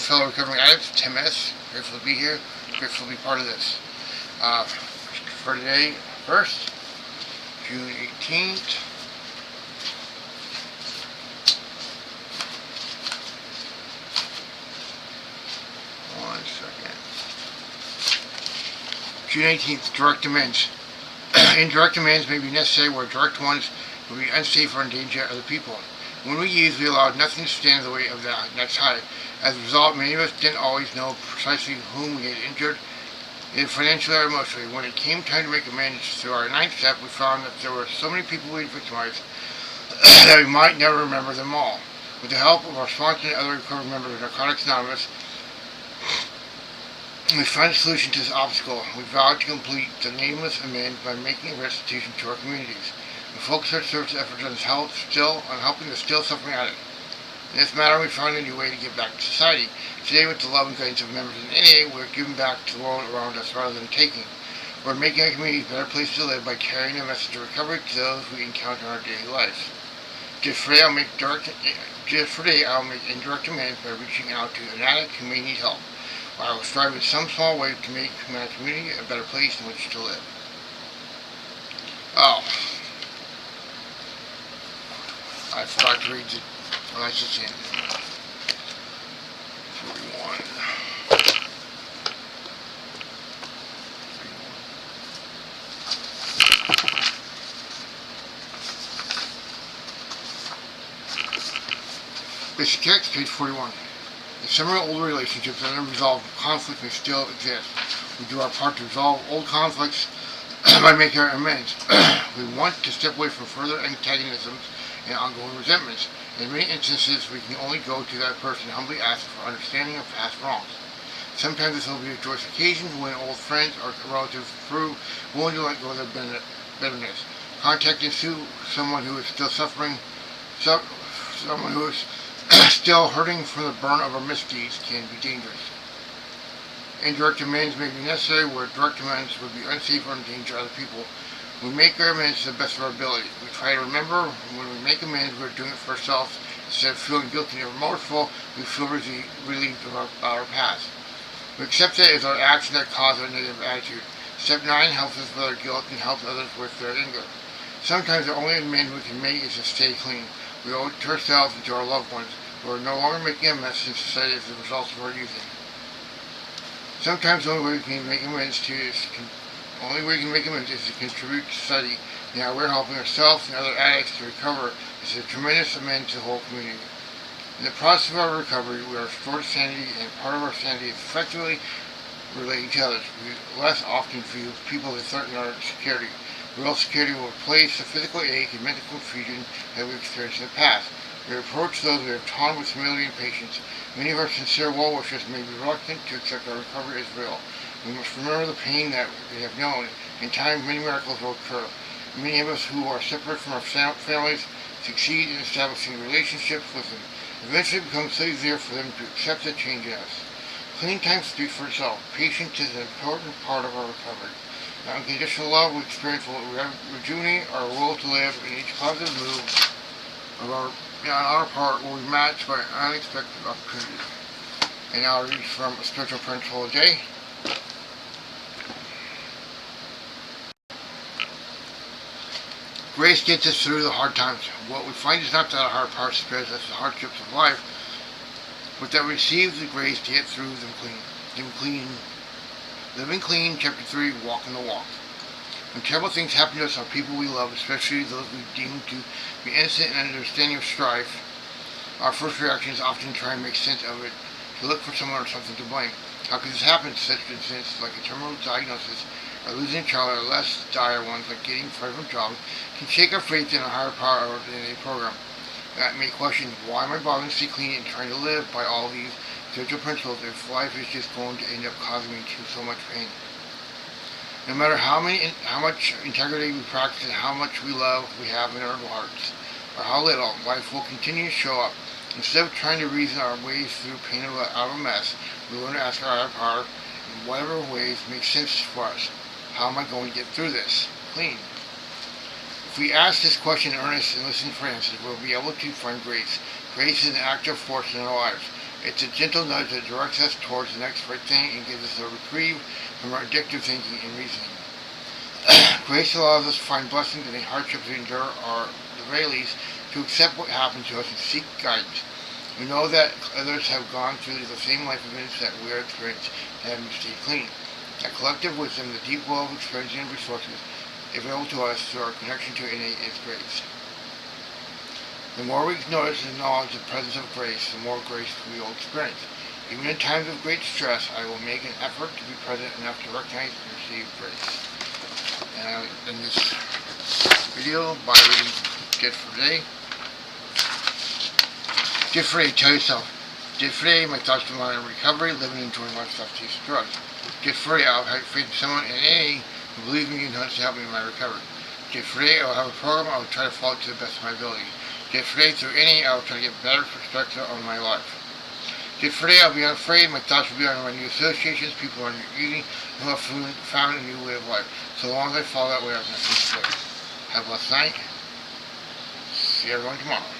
fellow recovering addicts, Tim S. Grateful to be here, grateful to be part of this. For today, first, June 18th. One second. June 18th, direct amends. Indirect amends may be necessary where direct ones will be unsafe or endanger other people. When we use, we allowed nothing to stand in the way of the next high. As a result, many of us didn't always know precisely whom we had injured, either financially or emotionally. When it came time to make amends through our ninth step, we found that there were so many people we had victimized that we might never remember them all. With the help of our sponsor and other recovery members of Narcotics Anonymous, we found a solution to this obstacle. We vowed to complete the nameless amends by making restitution to our communities. We focused our service efforts on helping the still suffering addict. In this matter, we found a new way to give back to society. Today, with the love and guidance of members in NA, we're giving back to the world around us rather than taking. We're making our communities better places to live by carrying a message of recovery to those we encounter in our daily lives. Just for today, I'll make indirect amends by reaching out to an addict who may need help. I will strive in some small way to make my community a better place in which to live. Oh, I forgot to read the license in 41. Basic text, page 41. In several old relationships and unresolved conflicts may still exist. We do our part to resolve old conflicts by making our amends. We want to step away from further antagonisms and ongoing resentments. In many instances, we can only go to that person and humbly ask for understanding of past wrongs. Sometimes this will be a joyous occasion when old friends or relatives prove willing to let go of their bitterness. Contact and sue someone who is still suffering, someone who is still hurting from the burn of our misdeeds can be dangerous. Indirect amends may be necessary where direct amends would be unsafe or endanger other people. We make our amends to the best of our ability. We try to remember when we make amends, we're doing it for ourselves. Instead of feeling guilty or remorseful, we feel relieved of our past. We accept that it is our actions that cause our negative attitude. Step 9 helps us with our guilt and helps others with their anger. Sometimes the only amend we can make is to stay clean. We owe it to ourselves and to our loved ones. We are no longer making a mess in society as a result of our using. Sometimes the only way we can make amends is to contribute to society. Now we're helping ourselves and other addicts to recover. This is a tremendous amend to the whole community. In the process of our recovery, we are restored to sanity, and part of our sanity is effectively relating to others. We less often view people that threaten our security. Real security will replace the physical ache and mental confusion that we've experienced in the past. We approach those we have taught with humility and patience. Many of our sincere well-wishers may be reluctant to accept our recovery as real. We must remember the pain that we have known. In time, many miracles will occur. Many of us who are separate from our families succeed in establishing relationships with them. Eventually, it becomes so easier for them to accept the change in us. Clean time speaks for itself. Patience is an important part of our recovery. The unconditional love we experience will rejuvenate our will to live, and each positive move of on our part will be matched by unexpected opportunities. And now I read from a spiritual principle of the day. Grace gets us through the hard times. What we find is not that our hard parts spares us the hardships of life, but that we receive the grace to get through them clean. Living clean, chapter 3, walking the walk. When terrible things happen to us, our people we love, especially those we deem to be innocent and understanding of strife, our first reaction is often to try and make sense of it, to look for someone or something to blame. How could this happen? Such incidents like a terminal diagnosis or losing a child, or less dire ones like getting fired from a job, can shake our faith in a higher power than a program. That may question, why am I bothering to stay clean and trying to live by all these spiritual principles if life is just going to end up causing me so much pain? No matter how much integrity we practice and how much love we have in our hearts, or how little, life will continue to show up. Instead of trying to reason our ways through pain out of a mess, we learn to ask our higher power in whatever ways make sense for us. How am I going to get through this? Clean. If we ask this question in earnest and listen for answers, we'll be able to find grace. Grace is an active force in our lives. It's a gentle nudge that directs us towards the next right thing and gives us a reprieve from our addictive thinking and reasoning. Grace allows us to find blessings in the hardships we endure, or at the very least, to accept what happens to us and seek guidance. We know that others have gone through the same life events that we are experiencing and have stayed clean. That collective wisdom, the deep well of experience and resources available to us through our connection to innate is grace. The more we notice and acknowledge the presence of grace, the more grace we will experience. Even in times of great stress, I will make an effort to be present enough to recognize and receive grace. And I will end this video by reading Gift for Today. Gift for Today, tell yourself. Gift for Today, my thoughts on my recovery, living and enjoying my substance drugs. Gift for Today, I'll have faith in someone in AA who believes in me and wants to help me in my recovery. Gift for Today, I will have a program I will try to follow to the best of my ability. Gift for Today, through any, I will try to get better perspective on my life. Gift for Today, I'll be unafraid, my thoughts will be on my new associations, people who are eating, who have found a new way of life. So long as I follow that way, I have nothing to say. Have a blessed night. See everyone tomorrow.